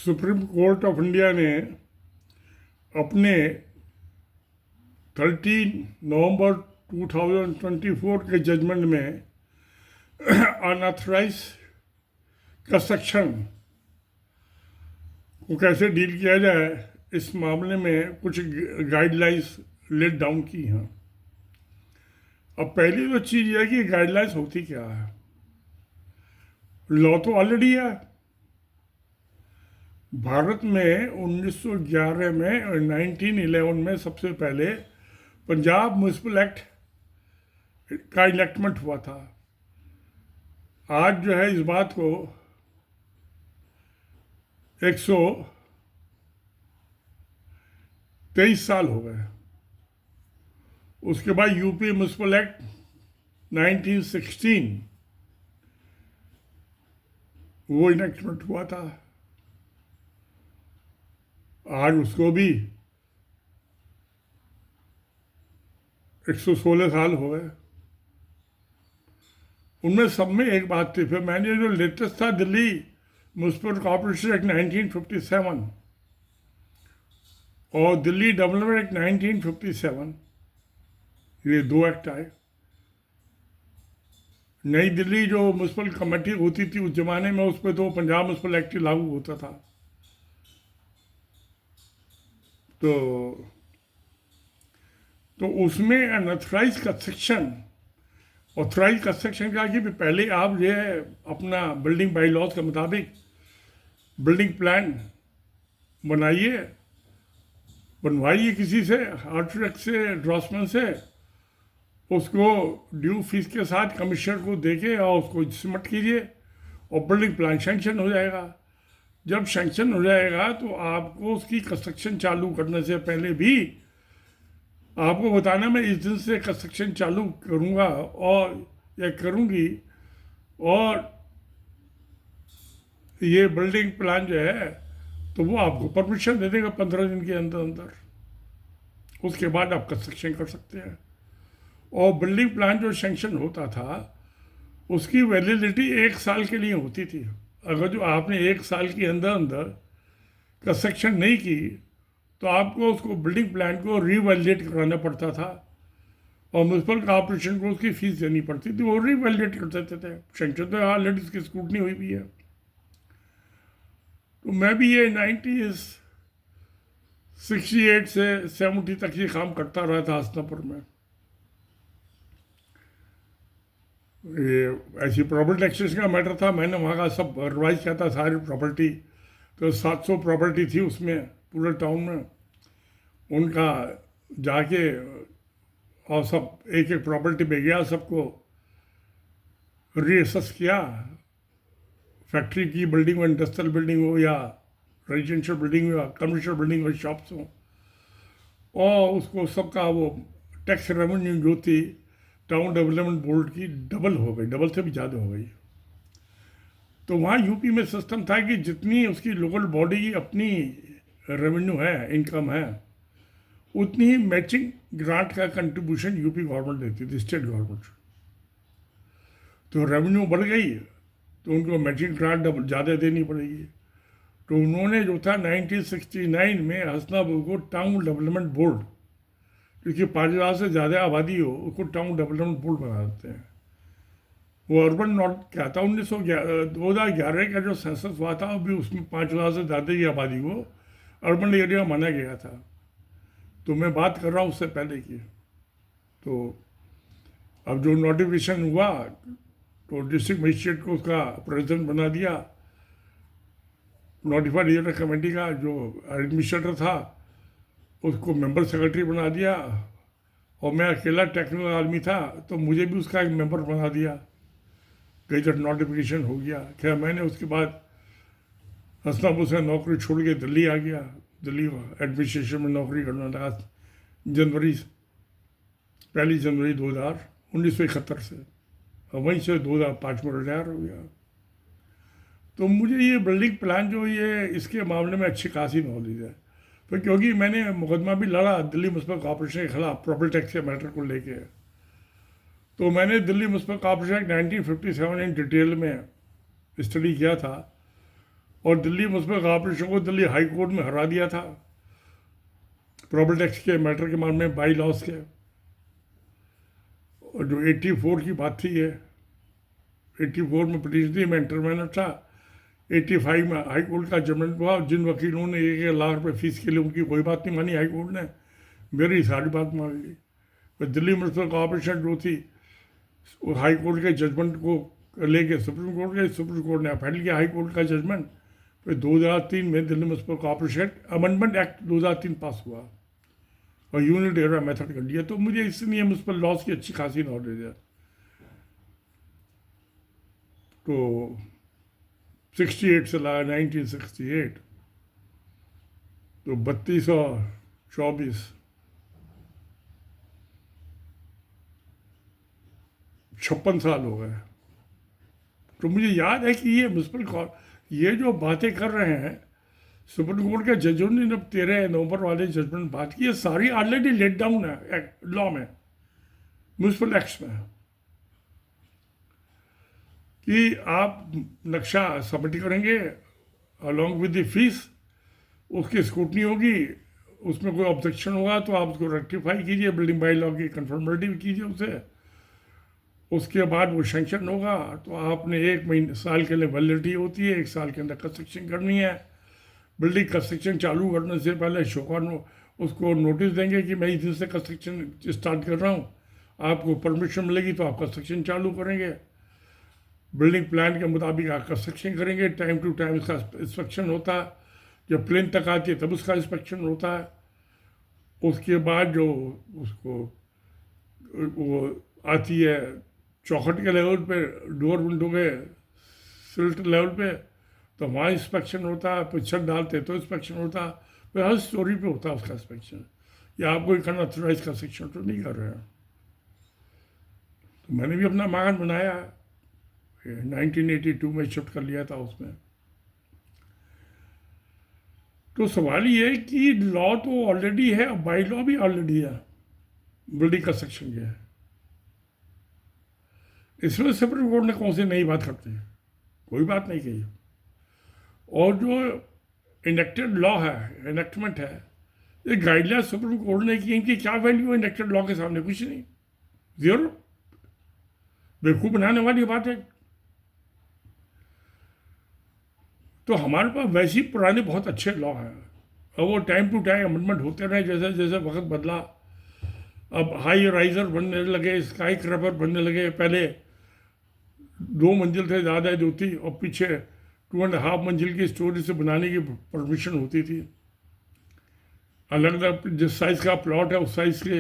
Supreme court of India ने अपने 13 नवंबर 2024 के जजमेंट में अनऑथराइज कंस्ट्रक्शन को कैसे डील किया जाए इस मामले में कुछ गाइडलाइंस लेट डाउन की हैं। अब पहली तो चीज़ यह है कि गाइडलाइंस होती क्या है। लॉ तो ऑलरेडी है। भारत में 1911 में और 1911 में सबसे पहले पंजाब म्यूनिसिपल एक्ट का इलेक्टमेंट हुआ था। आज जो है इस बात को 123 साल हो गए। उसके बाद यूपी म्यूनिसिपल एक्ट 1916 वो इनेक्टमेंट हुआ था। आज उसको भी 116 साल हो गए। उनमें सब में एक बात थी। फिर मैंने जो लेटेस्ट था दिल्ली म्यूनिसिपल कॉर्पोरेशन एक्ट 1957 और दिल्ली डेवलपमेंट एक्ट 1957, ये दो एक्ट आए। नई दिल्ली जो म्यूनिसिपल कमेटी होती थी उस जमाने में, उस पर तो पंजाब म्यूनिसिपल एक्ट लागू होता था। तो उसमें अनऑथराइज कंस्ट्रक्शन, ऑथराइज कंस्ट्रक्शन का कि पहले आप जो है अपना बिल्डिंग बाई लॉज के मुताबिक बिल्डिंग प्लान बनवाइए किसी से, आर्किटेक्ट से, ड्राफ्ट्समैन से, उसको ड्यू फीस के साथ कमिश्नर को देके और उसको सबमिट कीजिए और बिल्डिंग प्लान सैंक्शन हो जाएगा। जब सैंक्शन हो जाएगा तो आपको उसकी कंस्ट्रक्शन चालू करने से पहले भी आपको बताना मैं इस दिन से कंस्ट्रक्शन चालू करूँगा और या करूँगी, और ये बिल्डिंग प्लान जो है तो वो आपको परमिशन दे देगा 15 दिन के अंदर अंदर। उसके बाद आप कंस्ट्रक्शन कर सकते हैं। और बिल्डिंग प्लान जो सैंक्शन होता था उसकी वैलिडिटी 1 साल के लिए होती थी। अगर जो आपने 1 साल के अंदर अंदर कंस्ट्रक्शन नहीं की तो आपको उसको बिल्डिंग प्लान को रीवैलिडेट कराना पड़ता था और म्यूनसिपल कॉर्पोरेशन को उसकी फीस देनी पड़ती थी। वो रीवैलिडेट कर देते थे। सैंक्शन तो ऑलरेडी उसकी स्क्रूटनी हुई भी है। तो मैं भी ये 1968 से 70 तक ये काम करता रहा था हसनापुर में। ये ऐसी प्रॉपर्टी टैक्सेस का मैटर था। मैंने वहाँ का सब रिवाइज किया था, सारी प्रॉपर्टी। तो 700 प्रॉपर्टी थी उसमें पूरे टाउन में। उनका जाके और सब एक एक प्रॉपर्टी पे गया, सबको रीअसेस किया। फैक्ट्री की बिल्डिंग हो, इंडस्ट्रियल बिल्डिंग हो या रेजिडेंशियल बिल्डिंग हो या कमर्शियल बिल्डिंग हो, शॉप्स हो, और उसको सबका वो टैक्स रेवेन्यू जो थी टाउन डेवलपमेंट बोर्ड की डबल हो गई, डबल से भी ज़्यादा हो गई। तो वहाँ यूपी में सिस्टम था कि जितनी उसकी लोकल बॉडी की अपनी रेवेन्यू है, इनकम है, उतनी ही मैचिंग ग्रांट का कंट्रीब्यूशन यूपी गवर्नमेंट देती थी, स्टेट गवर्नमेंट। तो रेवेन्यू बढ़ गई तो उनको मैचिंग ग्रांट ज़्यादा देनी पड़ेगी। तो उन्होंने जो था 1969 में हसनापुर को टाउन डेवलपमेंट बोर्ड, क्योंकि 5,000 से ज़्यादा आबादी हो उसको टाउन डेवलपमेंट बोर्ड बना देते हैं। वो अर्बन नॉट क्या था, 2011 का जो सेंसस हुआ था अभी उसमें 5,000 से ज़्यादा की आबादी को अर्बन एरिया माना गया था। तो मैं बात कर रहा हूँ उससे पहले की। तो अब जो नोटिफिकेशन हुआ तो डिस्ट्रिक्ट मजिस्ट्रेट को उसका प्रेसिडेंट बना दिया। नोटिफाइड एरिया कमेटी का जो एडमिनिस्ट्रेटर था उसको मेंबर सेक्रेटरी बना दिया, और मैं अकेला टेक्निकल आदमी था तो मुझे भी उसका एक मेंबर बना दिया। गजट नोटिफिकेशन हो गया। खैर मैंने उसके बाद हसनापुर से नौकरी छोड़ के दिल्ली आ गया। दिल्ली एडमिनिस्ट्रेशन में नौकरी करना लगा पहली जनवरी 1971 से, और वहीं से 2005 में रिटायर हो गया। तो मुझे ये बिल्डिंग प्लान जो ये इसके मामले में अच्छी खासी नॉलेज है। फिर क्योंकि मैंने मुकदमा भी लड़ा दिल्ली म्यूनिसिपल कॉर्पोरेशन के खिलाफ प्रॉपर्टी टैक्स के मैटर को लेके। तो मैंने Delhi municipal corporation 1957 in detail में स्टडी किया था और दिल्ली मुस्लिम कॉरपोरेशन को दिल्ली हाई कोर्ट में हरा दिया था प्रॉपर्टी टैक्स के मैटर के मामले में, बाई लॉस के। और जो 84 की बात थी, ये 84 में पिटीशन थी, मैं इंटरवेनर था। 85 में हाई कोर्ट का जजमेंट हुआ। जिन वकीलों ने 1,00,000 रुपये फीस के लिए, उनकी कोई बात नहीं मानी हाई कोर्ट ने, मेरी सारी बात मान ली। तो दिल्ली म्यूनसिपल कॉरपोरेशन जो थी, हाई कोर्ट के जजमेंट को लेके सुप्रीम कोर्ट गए, सुप्रीम कोर्ट ने अपील किया हाई कोर्ट का जजमेंट। फिर 2003 में Delhi municipal corporation amendment act 2003 पास हुआ और यूनिट एरिया मेथड कर दिया। तो मुझे इसलिए म्यूनसिपल लॉज की अच्छी खासी नॉलेज है। तो 68 से लाया 1968, तो 32 और 24 56 साल हो गए। तो मुझे याद है कि ये म्यूनसिपल ये जो बातें कर रहे हैं सुप्रीम कोर्ट के जजों ने जब 13 नवंबर वाले जजमेंट बात की, ये सारी ऑलरेडी लेट डाउन है लॉ में, म्यूनसिपल एक्ट्स में, कि आप नक्शा सबमिट करेंगे अलॉन्ग विद द फीस, उसकी स्क्रूटनी होगी, उसमें कोई ऑब्जेक्शन होगा तो आप उसको रेक्टिफाई कीजिए, बिल्डिंग बाई लॉ की कन्फर्मेटिव कीजिए उसे। उसके बाद वो सेंक्शन होगा तो आपने 1 महीने साल के लिए वैलिडिटी होती है, 1 साल के अंदर कंस्ट्रक्शन करनी है। बिल्डिंग कंस्ट्रक्शन चालू करने से पहले उसको नोटिस देंगे कि मैं इस दिन से कंस्ट्रक्शन स्टार्ट कर रहा हूँ, आपको परमिशन मिलेगी तो आप कंस्ट्रक्शन चालू करेंगे। बिल्डिंग प्लान के मुताबिक आप कंस्ट्रक्शन करेंगे, टाइम टू टाइम उसका इंस्पेक्शन होता है, जब प्लेन तक आती है तब उसका इंस्पेक्शन होता है। उसके बाद जो उसको वो आती है चौखट के लेवल पे, डोर विंडो के सिल्ट लेवल पे, तो वहाँ इंस्पेक्शन होता है। फिर छत डालते तो इंस्पेक्शन होता है, फिर हर स्टोरी पे होता है उसका इंस्पेक्शन। या आप कोई अनऑथराइज कंस्ट्रक्शन तो नहीं कर रहे हैं। तो मैंने भी अपना मकान बनाया, 1982 में शिफ्ट कर लिया था उसमें। तो सवाल ये है कि लॉ तो ऑलरेडी है, बाई लॉ भी ऑलरेडी है बिल्डिंग कंस्ट्रक्शन के। इसमें सुप्रीम कोर्ट ने कौन सी नई बात करती है? कोई बात नहीं कही। और जो इनेक्टेड लॉ है, इनेक्टमेंट है, ये गाइडलाइन सुप्रीम कोर्ट ने की, इनकी क्या वैल्यू है इनेक्टेड लॉ के सामने? कुछ नहीं, जीरो। बेवकूफ़ बनाने वाली बात है। तो हमारे पास वैसे ही पुराने बहुत अच्छे लॉ हैं, और वो टाइम टू टाइम अमेंडमेंट होते रहे जैसे जैसे वक्त बदला। अब हाई राइजर बनने लगे, स्काई क्रैपर बनने लगे। पहले 2 मंजिल थे ज़्यादा जो थी, और पीछे 2.5 मंजिल की स्टोरी से बनाने की परमिशन होती थी। अलग अलग जिस साइज़ का प्लॉट है उस साइज़ के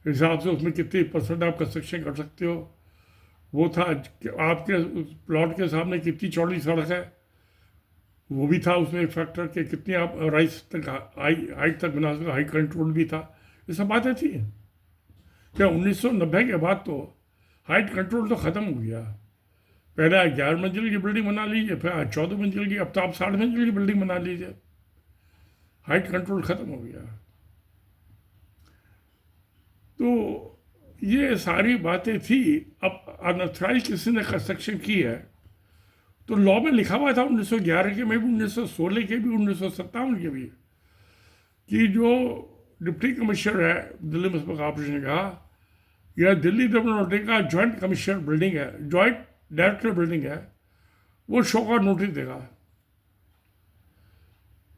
हिसाब से उसमें कितनी % आप कंस्ट्रक्शन कर सकते हो। वो था आपके प्लॉट के सामने कितनी चौड़ी सड़क है, वो भी था उसमें एक फैक्टर कि कितनी आप राइस तक हाइट तक बना सकते, हाइट कंट्रोल भी था। ये सब बातें थी। क्या 1990 के बाद तो हाइट कंट्रोल तो ख़त्म हो गया। पहले 11 मंजिल की बिल्डिंग बना लीजिए, फिर 14 मंजिल की, अब तो आप 60 मंजिल की बिल्डिंग बना लीजिए। हाइट कंट्रोल ख़त्म हो गया। तो ये सारी बातें थी। अब अनऑथराइज किसी ने कंस्ट्रक्शन की है तो लॉ में लिखा हुआ था 1911 के में भी, 1916 के भी, 1957 के भी, कि जो डिप्टी कमिश्नर है दिल्ली म्यूनसिपल कॉर्पोरेशन का या दिल्ली डेवलपमेंट का जॉइंट कमिश्नर बिल्डिंग है, जॉइंट डायरेक्टर बिल्डिंग है, वो शो कॉज नोटिस देगा।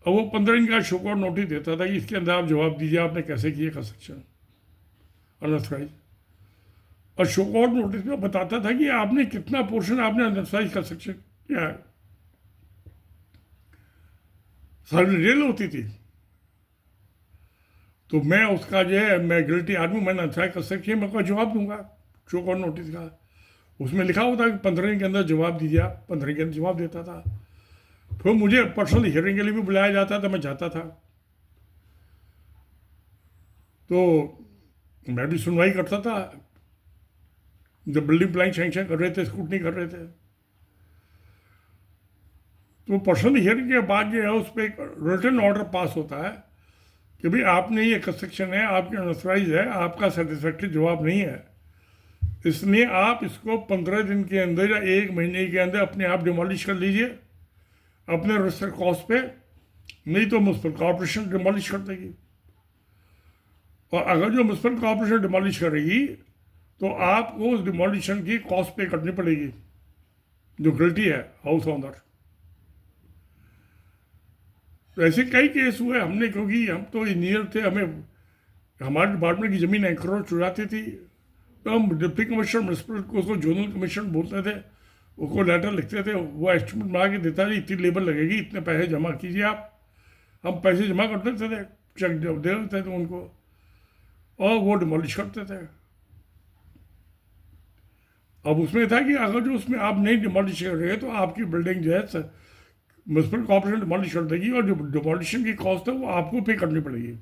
और वो 15 दिन का शो कॉज नोटिस देता था कि इसके अंदर आप जवाब दीजिए आपने कैसे किए कंस्ट्रक्शन अनऑथराइज। और शो कॉज नोटिस में बताता था कि आपने कितना पोर्शन आपने अनऑथराइज कंस्ट्रक्शन किया है। सारी डिटेल होती थी। तो मैं उसका जो है, मैं गिल्टी आदमी, मैंने अनऑथराइज कंस्ट्रक्शन मैं उसका जवाब दूंगा शो कॉज नोटिस का। उसमें लिखा होता कि 15 दिन के अंदर जवाब दीजिए आप, 15 दिन के अंदर जवाब देता था। फिर मुझे पर्सनल हियरिंग के लिए भी बुलाया जाता था, मैं जाता था। तो मैं भी सुनवाई करता था जब बिल्डिंग प्लान सैंक्शन कर रहे थे, स्क्रूटनी कर रहे थे। तो पर्सनल हियरिंग के बाद जो है उस पर एक रिटन ऑर्डर पास होता है कि भाई आपने ये कंस्ट्रक्शन है, आपके अनऑथराइज है, आपका सेटिस्फैक्ट्री जवाब नहीं है, इसलिए आप इसको 15 दिन के अंदर या 1 महीने के अंदर अपने आप डिमोलिश कर लीजिए, अपने रजिस्टर कॉस्ट पे, नहीं तो म्यूनसिपल कॉरपोरेशन डिमोलिश कर देगी। और अगर जो म्यूनसिपल कॉरपोरेशन डिमोलिश करेगी तो आपको उस डिमोलिशन की कॉस्ट पे करनी पड़ेगी, जो गिल्टी है हाउस ओनर। तो ऐसे कई केस हुए हमने, क्योंकि हम तो इंजीनियर थे, हमें हमारे डिपार्टमेंट की ज़मीन एंक्रोच हो जाती थी, तो हम डिप्टी कमिश्नर म्यूनसिपल को, उसको जोनल कमिश्नर बोलते थे, उसको लेटर लिखते थे, वो एस्टिमेट बना के देता है इतनी लेबर लगेगी, इतने पैसे जमा कीजिए आप। हम पैसे जमा कर देते थे, चेक दे देते थे उनको, और वो डिमोलिश करते थे। अब उसमें था कि अगर जो उसमें आप नहीं डिमोलिश कर रहे तो आपकी बिल्डिंग जो है म्यूनसिपल कॉर्पोरेशन डिमोलिश कर देगी, और जो डिमोलिशन की कॉस्ट है वो आपको पे करनी पड़ेगी।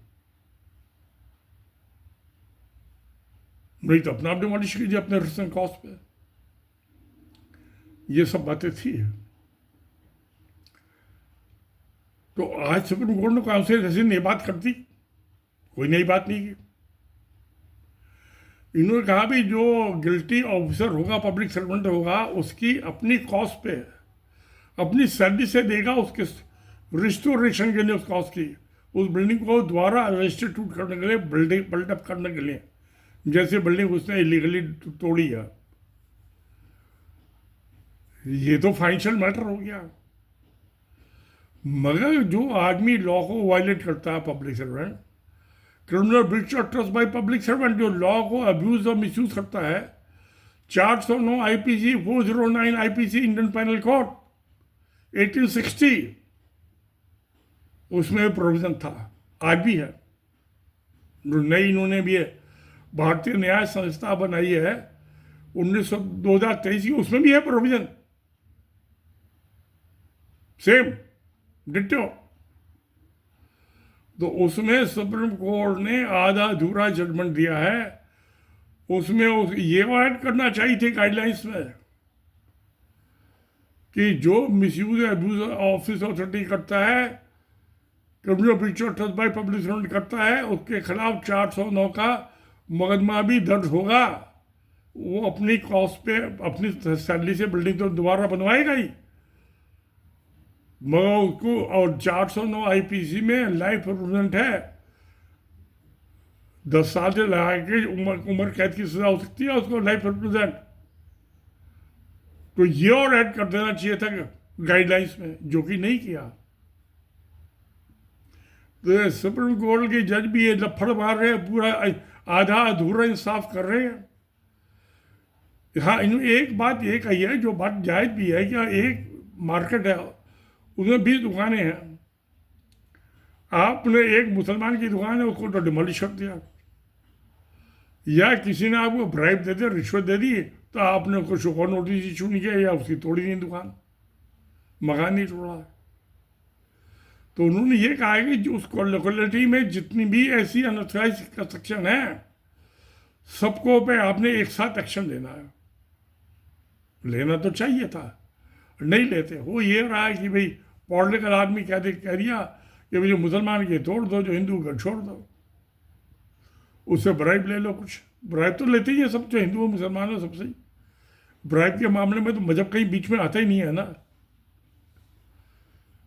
नहीं तो अपना आप डिमोलिश कीजिए अपने रिस्क कॉस्ट पे। ये सब बातें थी। तो आज सुप्रीम कोर्ट ने काउंसिल ऐसी नई बात कर दी, कोई नई बात नहीं की। इन्होंने कहा भी जो गिल्टी ऑफिसर होगा, पब्लिक सर्वेंट होगा, उसकी अपनी कॉस्ट पे, अपनी सैलरी से देगा उसके रिस्टोरेशन के लिए, उस कॉस्ट की, उस बिल्डिंग को दोबारा रेस्टिट्यूट करने के लिए, बिल्डिंग बिल्डअप करने के लिए, जैसे बिल्डिंग उसने इलीगली तोड़ी है। ये तो फाइनेंशियल मैटर हो गया। मगर जो आदमी लॉ को वायलेट करता है, public servant, criminal breach of trust bye public servant, जो लॉ को अब्यूज और मिसयूज करता है, 409 IPC, 409 IPC Indian panel code 1860, उसमें प्रोविजन था, आज भी है। जो नई इन्होंने भी है भारतीय न्याय संस्था बनाई है 2023 की, उसमें भी है प्रोविजन, सेम डिट्टो। तो उसमें सुप्रीम कोर्ट ने आधा अधूरा जजमेंट दिया है, उसमें ये ऐड करना चाहिए थे गाइडलाइंस में कि जो मिसयूज अब्यूज ऑफिस अथॉरिटी करता है, criminal breach of trust bye public servant करता है, उसके खिलाफ 409 का मुकदमा भी दर्ज होगा। वो अपनी कॉस्ट पे, अपनी सैलरी से बिल्डिंग तो दोबारा बनवाएगा ही, मगर उसको, और 409 आईपीसी में लाइफ इम्प्रिजनमेंट है, 10 साल से लगा के उम्र कैद की सजा हो सकती है उसको, लाइफ इम्प्रिजनमेंट। तो ये और ऐड कर देना चाहिए था गाइडलाइंस में, जो कि नहीं किया। तो सुप्रीम कोर्ट के जज भी ये लफड़ मार रहे हैं, पूरा आधा अधूरा इंसाफ कर रहे हैं। हाँ, इन्होंने एक बात ये कही है, जो बात जायज भी है, कि एक मार्केट है, उसमें 20 दुकानें हैं, आपने एक मुसलमान की दुकान है उसको तो डिमोलिश कर दिया, या किसी ने आपको ब्राइब दे दिया, रिश्वत दे दी, तो आपने उसको शो नोटिस इशू नहीं किया, या उसकी तोड़ी नहीं दुकान, मकान नहीं तोड़ा। तो उन्होंने ये कहा है कि जो उस लोकेलिटी में जितनी भी ऐसी अनऑथराइज कंस्ट्रक्शन है, सबको पे आपने एक साथ एक्शन लेना है। लेना तो चाहिए था, नहीं लेते। वो ये रहा है कि भाई पॉलिटिकल आदमी कह दिया कि भाई जो मुसलमान के तोड़ दो, जो हिंदू का छोड़ दो, उससे ब्राइब ले लो। कुछ ब्राइब तो लेते ही है सब, जो हिंदू मुसलमान है सबसे ही। ब्राइब के मामले में तो मजहब कहीं बीच में आता ही नहीं है ना,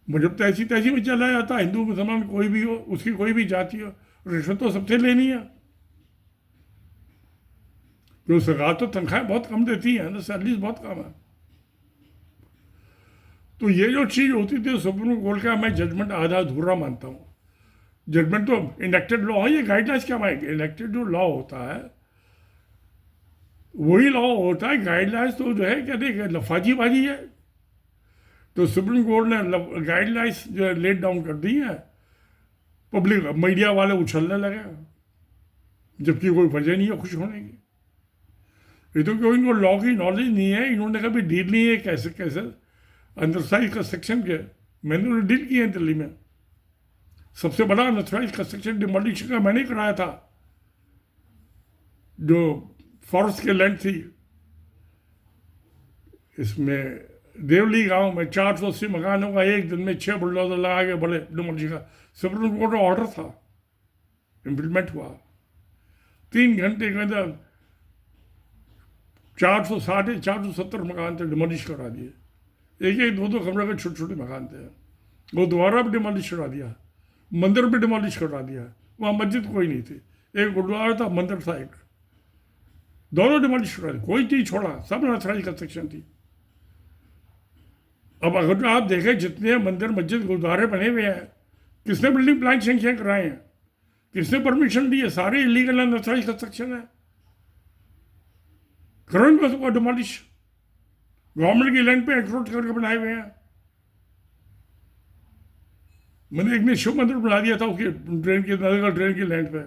मजहब तो ऐसी तैसी में चला जाता, हिंदू मुसलमान कोई भी हो, उसकी कोई भी जाति हो, रिश्वत तो सबसे लेनी है। जो सरकार तो तनख्वाहें बहुत कम देती है ना, सैलरीज बहुत कम है। तो ये जो चीज़ होती थी सुप्रीम कोर्ट का, मैं जजमेंट आधा अधूरा मानता हूँ। जजमेंट तो इनेक्टेड लॉ है, ये गाइडलाइंस क्या मानेंगे। इनेक्टेड जो लॉ होता है वही लॉ होता है, गाइडलाइंस तो जो है कहते हैं लफाजीबाजी है। तो सुप्रीम कोर्ट ने गाइडलाइंस जो लेट डाउन कर दी है, पब्लिक मीडिया वाले उछलने लगे, जबकि कोई वजह नहीं है खुश होने की। ये तो क्यों, इनको लॉ की नॉलेज नहीं है, इन्होंने कभी डील नहीं है कैसे कैसे अनऑथराइज कंस्ट्रक्शन के। मैंने डील किए हैं दिल्ली में, सबसे बड़ा अनऑथराइज कंस्ट्रक्शन डिमोलिशन का मैंने कराया था, जो फॉरेस्ट के लैंड थी। इसमें देवली गांव में 480 मकानों का एक दिन में 6 बुलडोजर लगा के बड़े डिमोलिशन का सुप्रीम कोर्ट का ऑर्डर था, इम्प्लीमेंट हुआ। 3 घंटे के अंदर 470 मकान थे डिमोलिश करा दिए। एक एक दो दो कमरे के छोटे छोटे मकान थे। गुरुद्वारा भी डिमोलिश करा दिया, मंदिर भी डिमोलिश करा दिया। वहाँ मस्जिद कोई नहीं थी, एक गुरुद्वारा था, मंदिर था एक, दोनों डिमोलिश करा दिया, कोई चीज़ छोड़ा, सब नेचुरल कंस्ट्रक्शन थी। अब अगर आप देखें जितने मंदिर मस्जिद गुरुद्वारे बने हुए हैं, किसने बिल्डिंग प्लान सेंक्शन कराए हैं, किसने परमिशन दी है? सारे इलीगल एंड नेचुरल कंस्ट्रक्शन है। करो इनको सबको डिमोलिश, गवर्नमेंट की लैंड पे एक्रोच करके बनाए हुए हैं। मैंने एक ने शिव मंदिर बना दिया था उसकी ट्रेन की, नगर ट्रेन की लैंड पे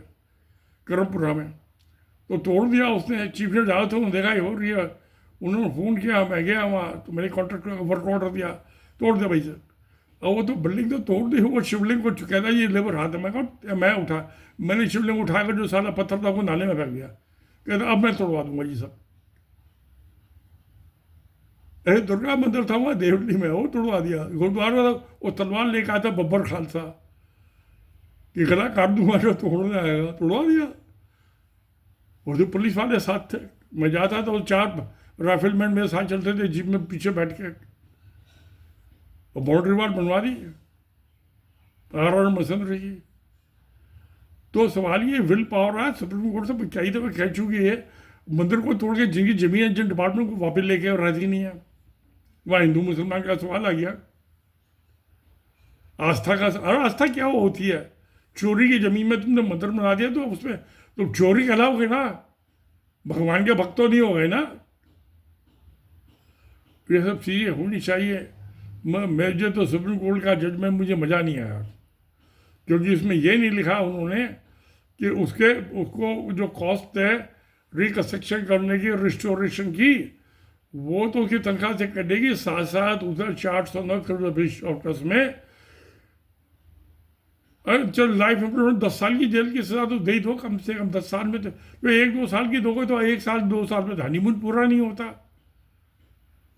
करमपुरा में, तो तोड़ दिया उसने। चीफ ने जाओ तो देखा ये हो रही है, उन्होंने फ़ोन किया, मैं गया वहाँ, तो मेरे कॉन्ट्रैक्टर का वर्क ऑर्डर दिया, तोड़ दिया भाई सर। और वो तो बिल्डिंग तो तोड़ दी, वो शिवलिंग को कहता ये लेबर हाथ है। मैं कहा मैं उठा, मैंने शिवलिंग उठाकर जो सारा पत्थर था वो नाले में फेंक दिया। कहता अब मैं तोड़वा दूंगा जी सब। अरे दुर्गा मंदिर था वहाँ देवली में, वो तोड़वा दिया। गुरुद्वारा वो तलवार लेकर आया था बब्बर खालसा कि गला काट दूंगा जो तोड़ने आएगा, तोड़वा दिया। और जो पुलिस वाले साथ थे, मैं जाता था, वो 4 राइफलमैन मेरे साथ चलते थे जीप में पीछे बैठ के, और बाउंड्री वाल बनवा दी और मशीनरी की। तो सवाल ये विल पावर है सुप्रीम कोर्ट से कई दफ़े कह चुकी है, मंदिर को तोड़ के जिनकी जमीन है, जिन डिपार्टमेंट को वापस लेके और राजी नहीं है। वहाँ हिंदू मुसलमान का सवाल आ गया, आस्था का। अरे आस्था क्या होती है? चोरी की जमीन में तुमने मंदिर बना दिया तो उसमें तुम चोरी कहलाओगे ना, भगवान के भक्त तो नहीं हो गए ना। ये सब चीज़ें होनी चाहिए। मुझे तो सुप्रीम कोर्ट का जजमेंट मुझे मज़ा नहीं आया, क्योंकि इसमें ये नहीं लिखा उन्होंने कि उसको जो कॉस्ट है रिकन्स्ट्रक्शन करने की, रिस्टोरेशन की, वो तो उसकी तनख्वाह से कटेगी। साथ साथ उधर 409 करोड़ ब्रिटिश ऑफिस में, अरे चल लाइफ इम्प्रूवमेंट 10 साल की जेल की सजा तो दे दो कम से कम। 10 साल में तो 1-2 साल की दोगे तो 1 साल 2 साल में हनीमून पूरा नहीं होता।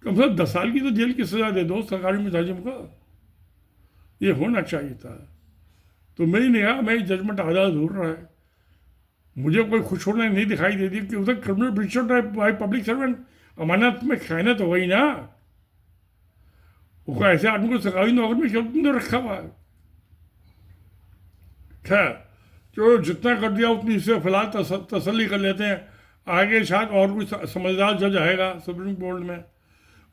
कम से कम 10 साल की तो जेल की सजा दे दो सरकारी मुलाजिम को, ये होना चाहिए था। तो मेरी निगाह में जजमेंट आज़ाद हो रहा है, मुझे कोई खुश होने नहीं दिखाई देती कि उधर criminal breach by public servant, अमानत में खयानत हो गई ना। वो ऐसे आदमी को सरकारी नौकरी में क्यों तुमने रखा हुआ है? खैर जो जितना कर दिया उतनी इससे फिलहाल तसल्ली कर लेते हैं। आगे शायद और कोई समझदार जज आएगा सुप्रीम कोर्ट में,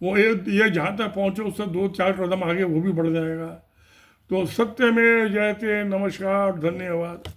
वो ये जहाँ तक पहुँचे उससे 2-4 कदम आगे वो भी बढ़ जाएगा। तो सत्य में जयते। नमस्कार, धन्यवाद।